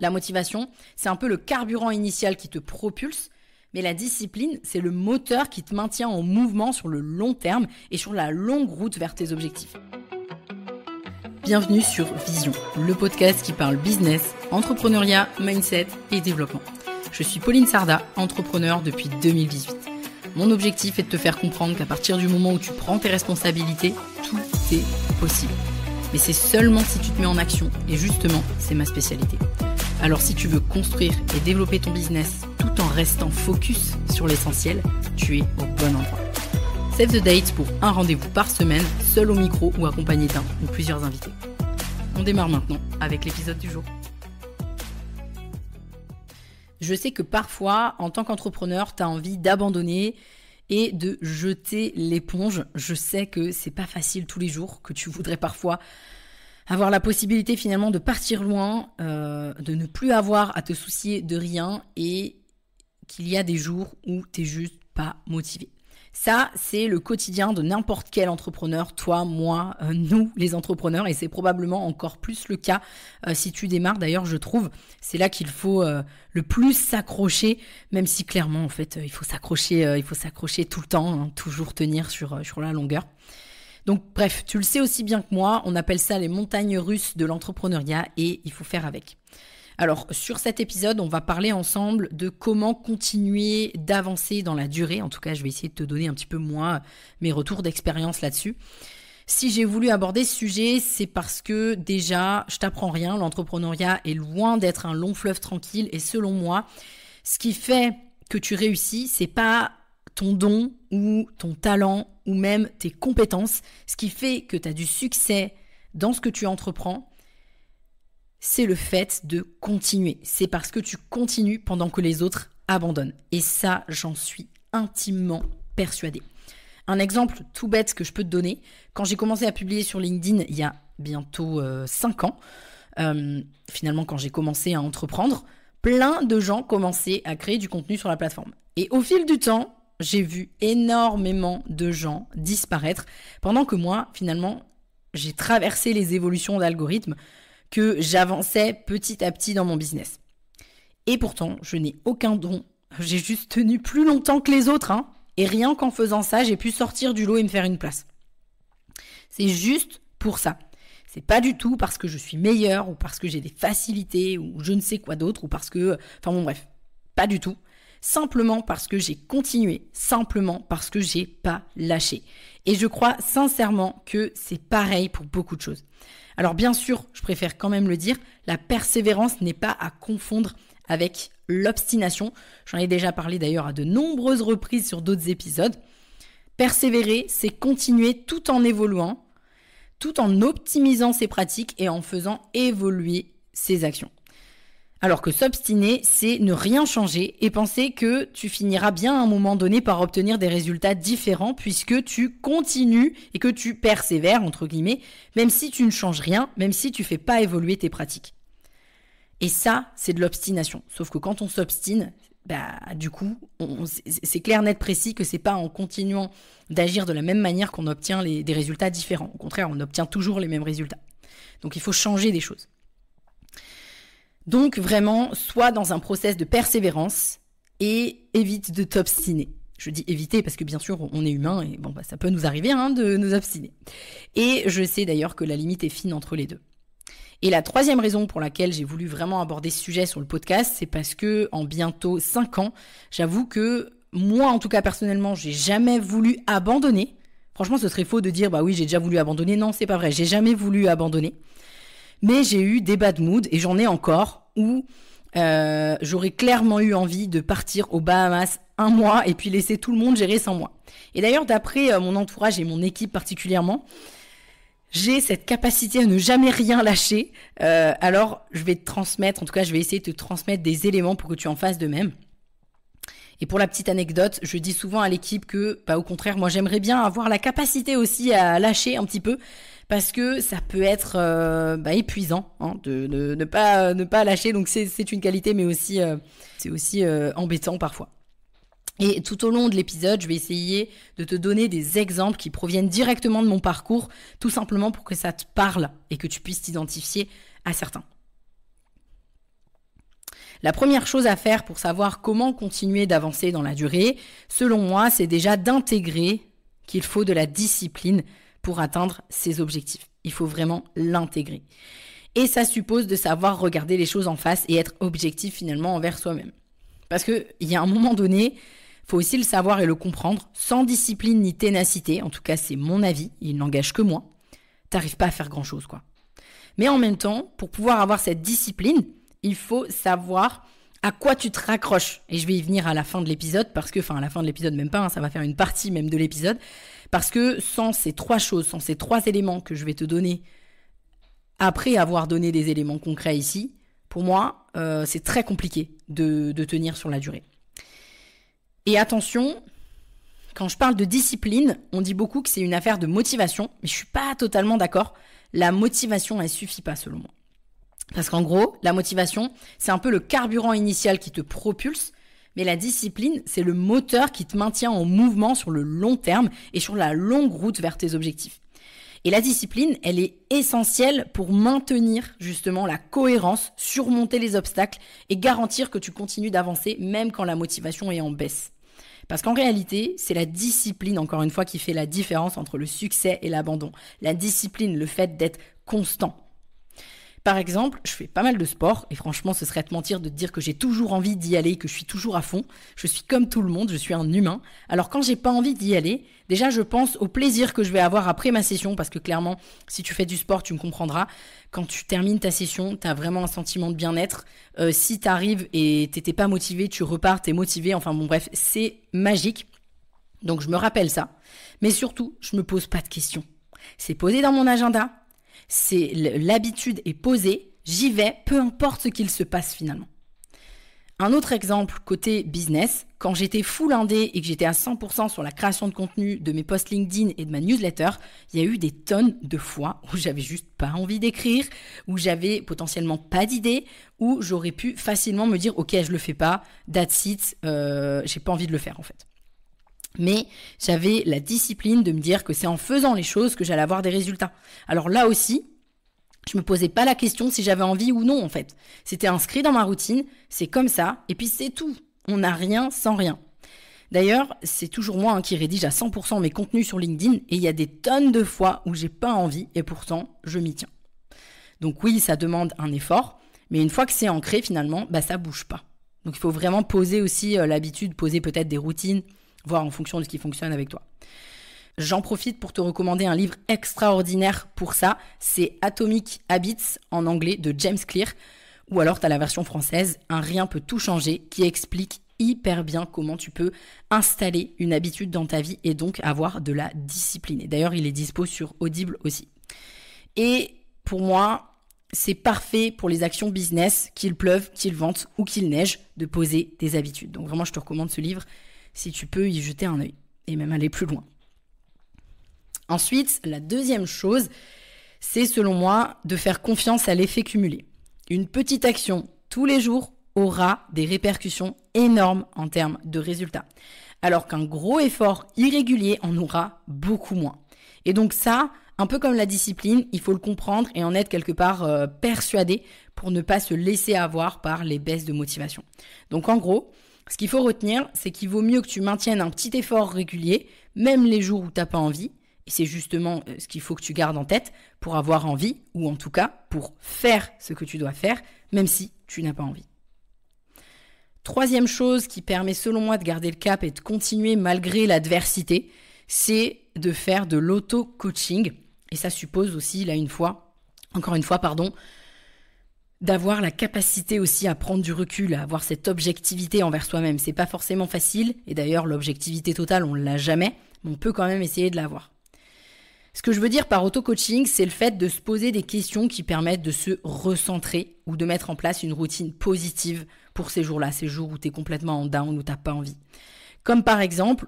La motivation, c'est un peu le carburant initial qui te propulse, mais la discipline, c'est le moteur qui te maintient en mouvement sur le long terme et sur la longue route vers tes objectifs. Bienvenue sur Vision, le podcast qui parle business, entrepreneuriat, mindset et développement. Je suis Pauline Sarda, entrepreneur depuis 2018. Mon objectif est de te faire comprendre qu'à partir du moment où tu prends tes responsabilités, tout est possible. Mais c'est seulement si tu te mets en action, et justement, c'est ma spécialité. Alors si tu veux construire et développer ton business tout en restant focus sur l'essentiel, tu es au bon endroit. Save the date pour un rendez-vous par semaine, seul au micro ou accompagné d'un ou plusieurs invités. On démarre maintenant avec l'épisode du jour. Je sais que parfois, en tant qu'entrepreneur, tu as envie d'abandonner et de jeter l'éponge. Je sais que c'est pas facile tous les jours, que tu voudrais parfois avoir la possibilité finalement de partir loin, de ne plus avoir à te soucier de rien et qu'il y a des jours où t'es juste pas motivé. Ça, c'est le quotidien de n'importe quel entrepreneur, toi, moi, nous, les entrepreneurs, et c'est probablement encore plus le cas si tu démarres. D'ailleurs, je trouve, c'est là qu'il faut le plus s'accrocher, même si clairement, en fait, il faut s'accrocher tout le temps, hein, toujours tenir sur la longueur. Donc bref, tu le sais aussi bien que moi, on appelle ça les montagnes russes de l'entrepreneuriat et il faut faire avec. Alors sur cet épisode, on va parler ensemble de comment continuer d'avancer dans la durée. En tout cas, je vais essayer de te donner un petit peu moi mes retours d'expérience là-dessus. Si j'ai voulu aborder ce sujet, c'est parce que déjà, je t'apprends rien, l'entrepreneuriat est loin d'être un long fleuve tranquille et selon moi, ce qui fait que tu réussis, c'est pas ton don ou ton talent ou même tes compétences. Ce qui fait que tu as du succès dans ce que tu entreprends, c'est le fait de continuer. C'est parce que tu continues pendant que les autres abandonnent. Et ça, j'en suis intimement persuadée. Un exemple tout bête que je peux te donner, quand j'ai commencé à publier sur LinkedIn il y a bientôt 5 ans, finalement quand j'ai commencé à entreprendre, plein de gens commençaient à créer du contenu sur la plateforme. Et au fil du temps, j'ai vu énormément de gens disparaître pendant que moi, finalement, j'ai traversé les évolutions d'algorithmes, que j'avançais petit à petit dans mon business. Et pourtant, je n'ai aucun don. J'ai juste tenu plus longtemps que les autres, hein. Et rien qu'en faisant ça, j'ai pu sortir du lot et me faire une place. C'est juste pour ça. C'est pas du tout parce que je suis meilleure ou parce que j'ai des facilités ou je ne sais quoi d'autre ou parce que... Enfin bon bref, pas du tout. Simplement parce que j'ai continué, simplement parce que j'ai pas lâché. Et je crois sincèrement que c'est pareil pour beaucoup de choses. Alors bien sûr, je préfère quand même le dire, la persévérance n'est pas à confondre avec l'obstination. J'en ai déjà parlé d'ailleurs à de nombreuses reprises sur d'autres épisodes. Persévérer, c'est continuer tout en évoluant, tout en optimisant ses pratiques et en faisant évoluer ses actions. Alors que s'obstiner, c'est ne rien changer et penser que tu finiras bien à un moment donné par obtenir des résultats différents puisque tu continues et que tu persévères, entre guillemets, même si tu ne changes rien, même si tu ne fais pas évoluer tes pratiques. Et ça, c'est de l'obstination. Sauf que quand on s'obstine, du coup, c'est clair, net, précis que c'est pas en continuant d'agir de la même manière qu'on obtient des résultats différents. Au contraire, on obtient toujours les mêmes résultats. Donc il faut changer des choses. Donc vraiment, sois dans un process de persévérance et évite de t'obstiner. Je dis éviter parce que bien sûr, on est humain et ça peut nous arriver de nous obstiner. Et je sais d'ailleurs que la limite est fine entre les deux. Et la troisième raison pour laquelle j'ai voulu vraiment aborder ce sujet sur le podcast, c'est parce que en bientôt 5 ans, j'avoue que moi, en tout cas personnellement, j'ai jamais voulu abandonner. Franchement, ce serait faux de dire oui, j'ai déjà voulu abandonner. Non, c'est pas vrai. J'ai jamais voulu abandonner. Mais j'ai eu des bad moods, et j'en ai encore, où j'aurais clairement eu envie de partir aux Bahamas 1 mois et puis laisser tout le monde gérer sans moi. Et d'ailleurs, d'après mon entourage et mon équipe particulièrement, j'ai cette capacité à ne jamais rien lâcher. Alors, je vais te transmettre, en tout cas, je vais essayer de te transmettre des éléments pour que tu en fasses de même. Et pour la petite anecdote, je dis souvent à l'équipe que, au contraire, moi, j'aimerais bien avoir la capacité aussi à lâcher un petit peu, parce que ça peut être épuisant de ne pas lâcher. Donc c'est une qualité, mais aussi c'est aussi embêtant parfois. Et tout au long de l'épisode, je vais essayer de te donner des exemples qui proviennent directement de mon parcours, tout simplement pour que ça te parle et que tu puisses t'identifier à certains. La première chose à faire pour savoir comment continuer d'avancer dans la durée, selon moi, c'est déjà d'intégrer qu'il faut de la discipline pour atteindre ses objectifs. Il faut vraiment l'intégrer. Et ça suppose de savoir regarder les choses en face et être objectif finalement envers soi-même. Parce qu'il y a un moment donné, il faut aussi le savoir et le comprendre, sans discipline ni ténacité, en tout cas c'est mon avis, il n'engage que moi, t'arrives pas à faire grand-chose, quoi. Mais en même temps, pour pouvoir avoir cette discipline, il faut savoir à quoi tu te raccroches. Et je vais y venir à la fin de l'épisode, à la fin de l'épisode même pas, hein, ça va faire une partie même de l'épisode, parce que sans ces trois choses, sans ces trois éléments que je vais te donner, après avoir donné des éléments concrets ici, pour moi, c'est très compliqué de tenir sur la durée. Et attention, quand je parle de discipline, on dit beaucoup que c'est une affaire de motivation, mais je suis pas totalement d'accord. La motivation, elle suffit pas selon moi. Parce qu'en gros, la motivation, c'est un peu le carburant initial qui te propulse, mais la discipline, c'est le moteur qui te maintient en mouvement sur le long terme et sur la longue route vers tes objectifs. Et la discipline, elle est essentielle pour maintenir justement la cohérence, surmonter les obstacles et garantir que tu continues d'avancer même quand la motivation est en baisse. Parce qu'en réalité, c'est la discipline, encore une fois, qui fait la différence entre le succès et l'abandon. La discipline, le fait d'être constant. Par exemple, je fais pas mal de sport et franchement, ce serait te mentir de te dire que j'ai toujours envie d'y aller, que je suis toujours à fond. Je suis comme tout le monde, je suis un humain. Alors quand j'ai pas envie d'y aller, déjà je pense au plaisir que je vais avoir après ma session parce que clairement, si tu fais du sport, tu me comprendras. Quand tu termines ta session, t'as vraiment un sentiment de bien-être. Si t'arrives et t'étais pas motivé, tu repars, t'es motivé. Enfin bon bref, c'est magique. Donc je me rappelle ça. Mais surtout, je me pose pas de questions. C'est posé dans mon agenda. L'habitude est posée, j'y vais, peu importe ce qu'il se passe finalement. Un autre exemple côté business, quand j'étais full indé et que j'étais à 100% sur la création de contenu de mes posts LinkedIn et de ma newsletter, il y a eu des tonnes de fois où j'avais juste pas envie d'écrire, où j'avais potentiellement pas d'idée, où j'aurais pu facilement me dire ok je le fais pas, that's it, j'ai pas envie de le faire en fait. Mais j'avais la discipline de me dire que c'est en faisant les choses que j'allais avoir des résultats. Alors là aussi, je me posais pas la question si j'avais envie ou non en fait. C'était inscrit dans ma routine, c'est comme ça, et puis c'est tout. On n'a rien sans rien. D'ailleurs, c'est toujours moi qui rédige à 100% mes contenus sur LinkedIn, et il y a des tonnes de fois où j'ai pas envie, et pourtant, je m'y tiens. Donc oui, ça demande un effort, mais une fois que c'est ancré finalement, ça bouge pas. Donc il faut vraiment poser aussi l'habitude, poser peut-être des routines, voir en fonction de ce qui fonctionne avec toi. J'en profite pour te recommander un livre extraordinaire pour ça. C'est Atomic Habits en anglais de James Clear. Ou alors tu as la version française, Un rien peut tout changer, qui explique hyper bien comment tu peux installer une habitude dans ta vie et donc avoir de la discipline. Et d'ailleurs, il est dispo sur Audible aussi. Et pour moi, c'est parfait pour les actions business, qu'il pleuve, qu'il vente ou qu'il neige, de poser des habitudes. Donc vraiment, je te recommande ce livre si tu peux y jeter un œil et même aller plus loin. Ensuite, la deuxième chose, c'est selon moi de faire confiance à l'effet cumulé. Une petite action tous les jours aura des répercussions énormes en termes de résultats, alors qu'un gros effort irrégulier en aura beaucoup moins. Et donc ça, un peu comme la discipline, il faut le comprendre et en être quelque part persuadé pour ne pas se laisser avoir par les baisses de motivation. Donc en gros, ce qu'il faut retenir, c'est qu'il vaut mieux que tu maintiennes un petit effort régulier, même les jours où tu n'as pas envie. Et c'est justement ce qu'il faut que tu gardes en tête pour avoir envie, ou en tout cas pour faire ce que tu dois faire, même si tu n'as pas envie. Troisième chose qui permet selon moi de garder le cap et de continuer malgré l'adversité, c'est de faire de l'auto-coaching. Et ça suppose aussi, encore une fois, d'avoir la capacité aussi à prendre du recul, à avoir cette objectivité envers soi-même. C'est pas forcément facile, et d'ailleurs l'objectivité totale, on l'a jamais, mais on peut quand même essayer de l'avoir. Ce que je veux dire par auto-coaching, c'est le fait de se poser des questions qui permettent de se recentrer ou de mettre en place une routine positive pour ces jours-là, ces jours où tu es complètement en down, où tu n'as pas envie. Comme par exemple,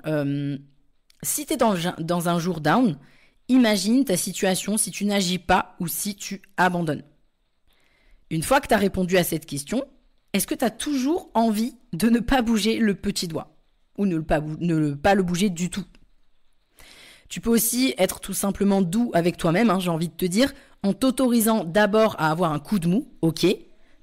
si tu es dans un jour down, imagine ta situation si tu n'agis pas ou si tu abandonnes. Une fois que tu as répondu à cette question, est-ce que tu as toujours envie de ne pas bouger le petit doigt ou ne pas le bouger du tout? Tu peux aussi être tout simplement doux avec toi-même, j'ai envie de te dire, en t'autorisant d'abord à avoir un coup de mou, ok,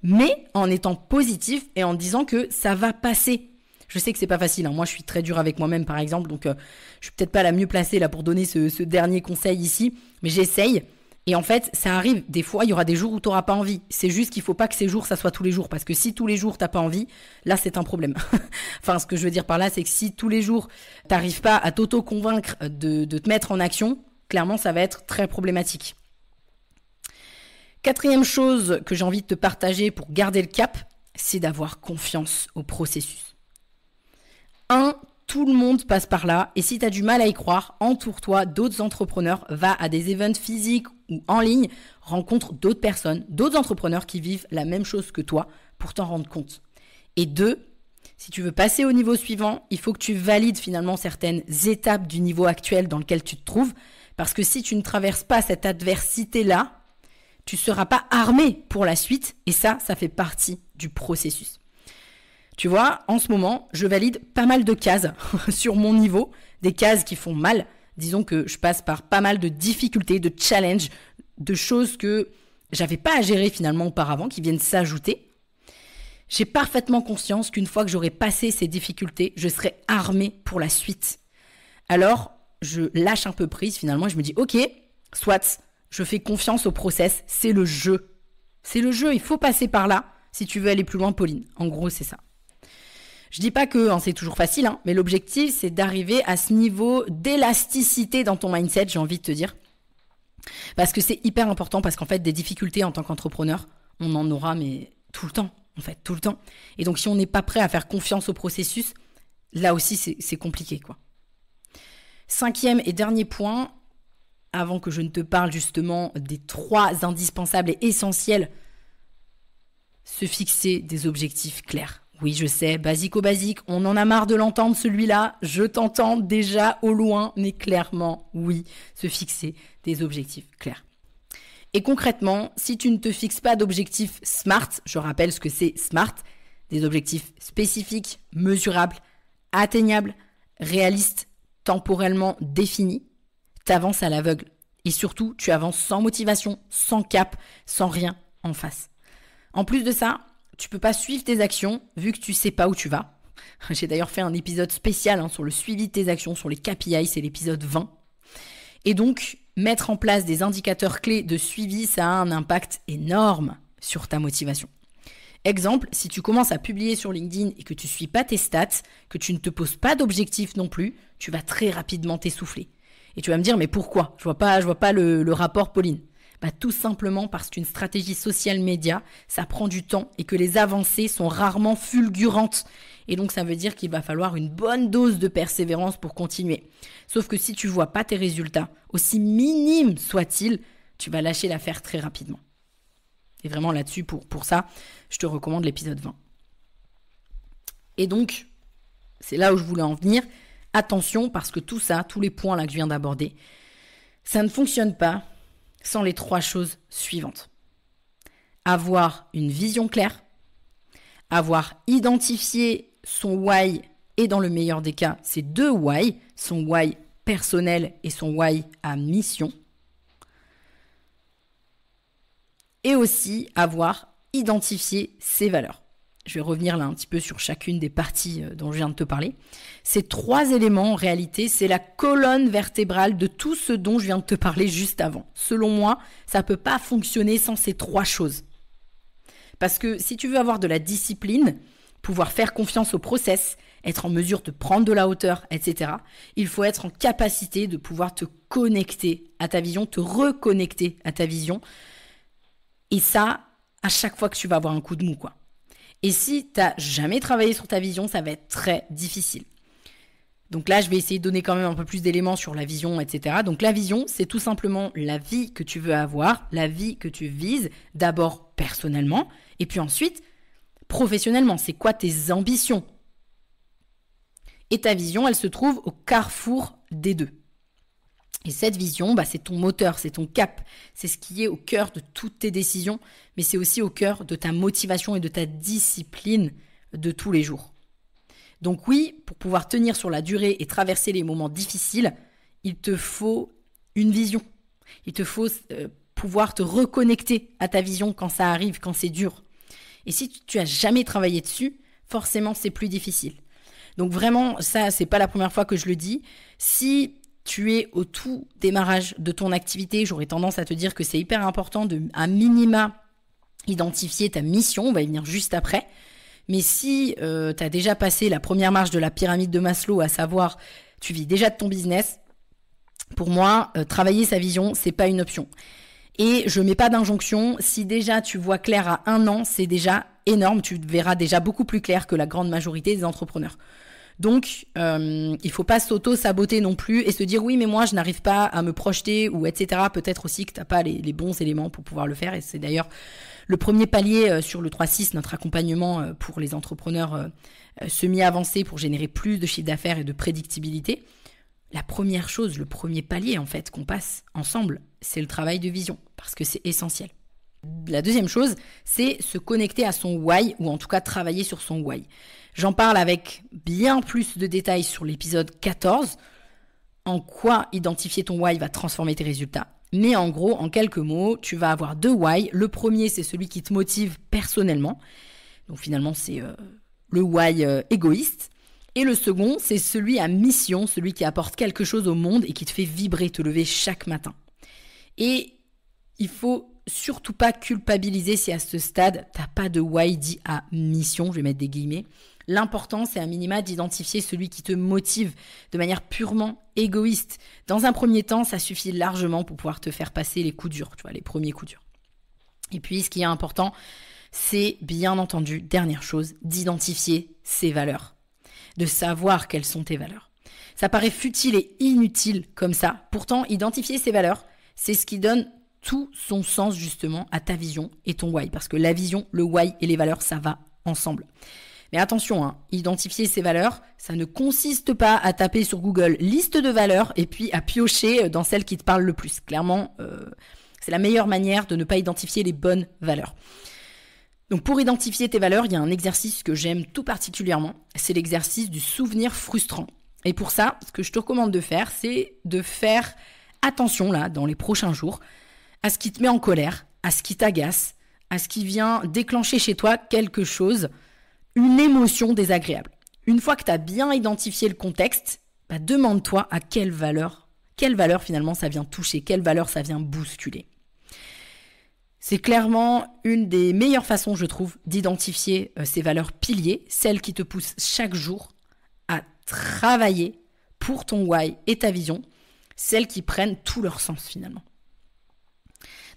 mais en étant positif et en disant que ça va passer. Je sais que c'est pas facile, hein. Moi je suis très dur avec moi-même par exemple, donc je suis peut-être pas la mieux placée là pour donner ce dernier conseil ici, mais j'essaye. Et en fait, ça arrive, des fois, il y aura des jours où tu n'auras pas envie. C'est juste qu'il ne faut pas que ces jours, ça soit tous les jours. Parce que si tous les jours, tu n'as pas envie, là, c'est un problème. Enfin, ce que je veux dire par là, c'est que si tous les jours, tu n'arrives pas à t'auto-convaincre de te mettre en action, clairement, ça va être très problématique. Quatrième chose que j'ai envie de te partager pour garder le cap, c'est d'avoir confiance au processus. Tout le monde passe par là, et si tu as du mal à y croire, entoure-toi d'autres entrepreneurs, va à des events physiques ou en ligne, rencontre d'autres personnes, d'autres entrepreneurs qui vivent la même chose que toi pour t'en rendre compte. Et 2, si tu veux passer au niveau suivant, il faut que tu valides finalement certaines étapes du niveau actuel dans lequel tu te trouves, parce que si tu ne traverses pas cette adversité-là, tu ne seras pas armé pour la suite, et ça fait partie du processus. Tu vois, en ce moment, je valide pas mal de cases sur mon niveau, des cases qui font mal. Disons que je passe par pas mal de difficultés, de challenges, de choses que j'avais pas à gérer finalement auparavant, qui viennent s'ajouter. J'ai parfaitement conscience qu'une fois que j'aurai passé ces difficultés, je serai armé pour la suite. Alors, je lâche un peu prise finalement et je me dis, ok, soit, je fais confiance au process, c'est le jeu. C'est le jeu, il faut passer par là si tu veux aller plus loin, Pauline. En gros, c'est ça. Je dis pas que c'est toujours facile, mais l'objectif, c'est d'arriver à ce niveau d'élasticité dans ton mindset, j'ai envie de te dire. Parce que c'est hyper important, parce qu'en fait, des difficultés en tant qu'entrepreneur, on en aura, mais tout le temps, en fait, tout le temps. Et donc, si on n'est pas prêt à faire confiance au processus, là aussi, c'est compliqué, quoi. 5e et dernier point, avant que je ne te parle justement des 3 indispensables et essentiels, se fixer des objectifs clairs. Oui, je sais, basique, on en a marre de l'entendre celui-là, je t'entends déjà au loin, mais clairement, oui, se fixer des objectifs clairs. Et concrètement, si tu ne te fixes pas d'objectifs SMART, je rappelle ce que c'est SMART, des objectifs spécifiques, mesurables, atteignables, réalistes, temporellement définis, t'avances à l'aveugle. Et surtout, tu avances sans motivation, sans cap, sans rien en face. En plus de ça, tu peux pas suivre tes actions vu que tu sais pas où tu vas. J'ai d'ailleurs fait un épisode spécial sur le suivi de tes actions, sur les KPI, c'est l'épisode 20. Et donc, mettre en place des indicateurs clés de suivi, ça a un impact énorme sur ta motivation. Exemple, si tu commences à publier sur LinkedIn et que tu suis pas tes stats, que tu ne te poses pas d'objectifs non plus, tu vas très rapidement t'essouffler. Et tu vas me dire, mais pourquoi ? Je vois pas le rapport, Pauline. Tout simplement parce qu'une stratégie social média, ça prend du temps et que les avancées sont rarement fulgurantes. Et donc, ça veut dire qu'il va falloir une bonne dose de persévérance pour continuer. Sauf que si tu vois pas tes résultats, aussi minimes soient-ils, tu vas lâcher l'affaire très rapidement. Et vraiment là-dessus, pour ça, je te recommande l'épisode 20. Et donc, c'est là où je voulais en venir. Attention, parce que tout ça, tous les points là que je viens d'aborder, ça ne fonctionne pas sans les 3 choses suivantes. Avoir une vision claire, avoir identifié son why et dans le meilleur des cas, ses 2 why, son why personnel et son why à mission. Et aussi avoir identifié ses valeurs. Je vais revenir là un petit peu sur chacune des parties dont je viens de te parler. Ces 3 éléments, en réalité, c'est la colonne vertébrale de tout ce dont je viens de te parler juste avant. Selon moi, ça ne peut pas fonctionner sans ces 3 choses. Parce que si tu veux avoir de la discipline, pouvoir faire confiance au process, être en mesure de prendre de la hauteur, etc., il faut être en capacité de pouvoir te connecter à ta vision, te reconnecter à ta vision. Et ça, à chaque fois que tu vas avoir un coup de mou, quoi. Et si tu n'as jamais travaillé sur ta vision, ça va être très difficile. Donc là, je vais essayer de donner quand même un peu plus d'éléments sur la vision, etc. Donc la vision, c'est tout simplement la vie que tu veux avoir, la vie que tu vises, d'abord personnellement, et puis ensuite professionnellement. C'est quoi tes ambitions ? Et ta vision, elle se trouve au carrefour des 2. Et cette vision, c'est ton moteur, c'est ton cap, c'est ce qui est au cœur de toutes tes décisions, mais c'est aussi au cœur de ta motivation et de ta discipline de tous les jours. Donc oui, pour pouvoir tenir sur la durée et traverser les moments difficiles, il te faut une vision. Il te faut pouvoir te reconnecter à ta vision quand ça arrive, quand c'est dur. Et si tu as jamais travaillé dessus, forcément, c'est plus difficile. Donc vraiment, ça, c'est pas la première fois que je le dis. Si tu es au tout démarrage de ton activité, j'aurais tendance à te dire que c'est hyper important de, à minima, identifier ta mission. On va y venir juste après. Mais si tu as déjà passé la première marche de la pyramide de Maslow, à savoir, tu vis déjà de ton business, pour moi, travailler sa vision, c'est pas une option. Et je mets pas d'injonction. Si déjà tu vois clair à 1 an, c'est déjà énorme. Tu verras déjà beaucoup plus clair que la grande majorité des entrepreneurs. Donc, il faut pas s'auto-saboter non plus et se dire oui, mais moi, je n'arrive pas à me projeter ou etc. Peut-être aussi que tu n'as pas les bons éléments pour pouvoir le faire. Et c'est d'ailleurs le premier palier sur le 3-6, notre accompagnement pour les entrepreneurs semi-avancés pour générer plus de chiffre d'affaires et de prédictibilité. La première chose, le premier palier en fait qu'on passe ensemble, c'est le travail de vision parce que c'est essentiel. La deuxième chose, c'est se connecter à son why ou en tout cas travailler sur son why. J'en parle avec bien plus de détails sur l'épisode 14, en quoi identifier ton why va transformer tes résultats. Mais en gros, en quelques mots, tu vas avoir 2 why. Le premier, c'est celui qui te motive personnellement. Donc finalement, c'est le why égoïste. Et le second, c'est celui à mission, celui qui apporte quelque chose au monde et qui te fait vibrer, te lever chaque matin. Et il faut surtout pas culpabiliser si à ce stade, t'as pas de why dit à mission, je vais mettre des guillemets. L'important, c'est à minima d'identifier celui qui te motive de manière purement égoïste. Dans un premier temps, ça suffit largement pour pouvoir te faire passer les coups durs, tu vois, les premiers coups durs. Et puis, ce qui est important, c'est bien entendu, dernière chose, d'identifier ses valeurs. De savoir quelles sont tes valeurs. Ça paraît futile et inutile comme ça. Pourtant, identifier ses valeurs, c'est ce qui donne tout son sens justement à ta vision et ton why. Parce que la vision, le why et les valeurs, ça va ensemble. Mais attention, hein, identifier ses valeurs, ça ne consiste pas à taper sur Google liste de valeurs et puis à piocher dans celles qui te parlent le plus. Clairement, c'est la meilleure manière de ne pas identifier les bonnes valeurs. Donc pour identifier tes valeurs, il y a un exercice que j'aime tout particulièrement, c'est l'exercice du souvenir frustrant. Et pour ça, ce que je te recommande de faire, c'est de faire attention là, dans les prochains jours, à ce qui te met en colère, à ce qui t'agace, à ce qui vient déclencher chez toi quelque chose, une émotion désagréable. Une fois que tu as bien identifié le contexte, demande-toi à quelle valeur finalement ça vient toucher, quelle valeur ça vient bousculer. C'est clairement une des meilleures façons, je trouve, d'identifier ces valeurs piliers, celles qui te poussent chaque jour à travailler pour ton why et ta vision, celles qui prennent tout leur sens finalement.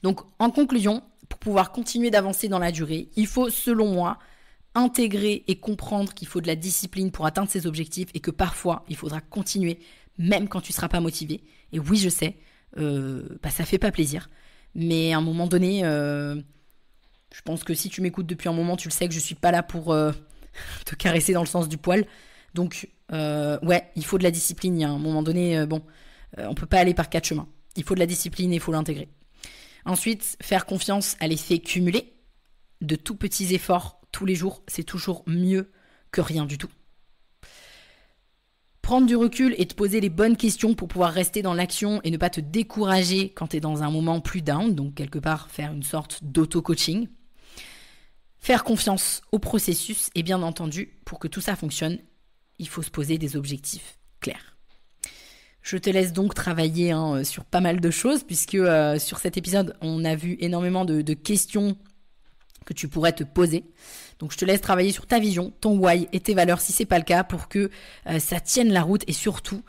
Donc, en conclusion, pour pouvoir continuer d'avancer dans la durée, il faut, selon moi, intégrer et comprendre qu'il faut de la discipline pour atteindre ses objectifs et que parfois, il faudra continuer même quand tu ne seras pas motivé. Et oui, je sais, ça fait pas plaisir. Mais à un moment donné, je pense que si tu m'écoutes depuis un moment, tu le sais que je suis pas là pour te caresser dans le sens du poil. Donc, ouais, il faut de la discipline. Il y a un moment donné, on peut pas aller par 4 chemins. Il faut de la discipline et il faut l'intégrer. Ensuite, faire confiance à l'effet cumulé. De tout petits efforts tous les jours, c'est toujours mieux que rien du tout. Prendre du recul et te poser les bonnes questions pour pouvoir rester dans l'action et ne pas te décourager quand tu es dans un moment plus down, donc quelque part faire une sorte d'auto-coaching. Faire confiance au processus et bien entendu, pour que tout ça fonctionne, il faut se poser des objectifs clairs. Je te laisse donc travailler sur pas mal de choses puisque sur cet épisode, on a vu énormément de questions que tu pourrais te poser. Donc je te laisse travailler sur ta vision, ton why et tes valeurs si c'est pas le cas pour que ça tienne la route et surtout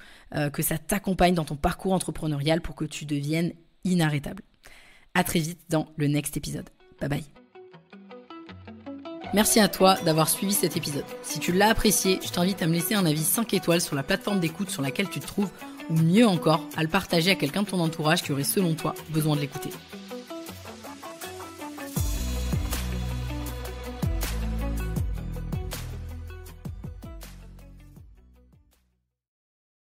que ça t'accompagne dans ton parcours entrepreneurial pour que tu deviennes inarrêtable. À très vite dans le next épisode. Bye bye. Merci à toi d'avoir suivi cet épisode. Si tu l'as apprécié, je t'invite à me laisser un avis 5 étoiles sur la plateforme d'écoute sur laquelle tu te trouves ou mieux encore, à le partager à quelqu'un de ton entourage qui aurait selon toi besoin de l'écouter.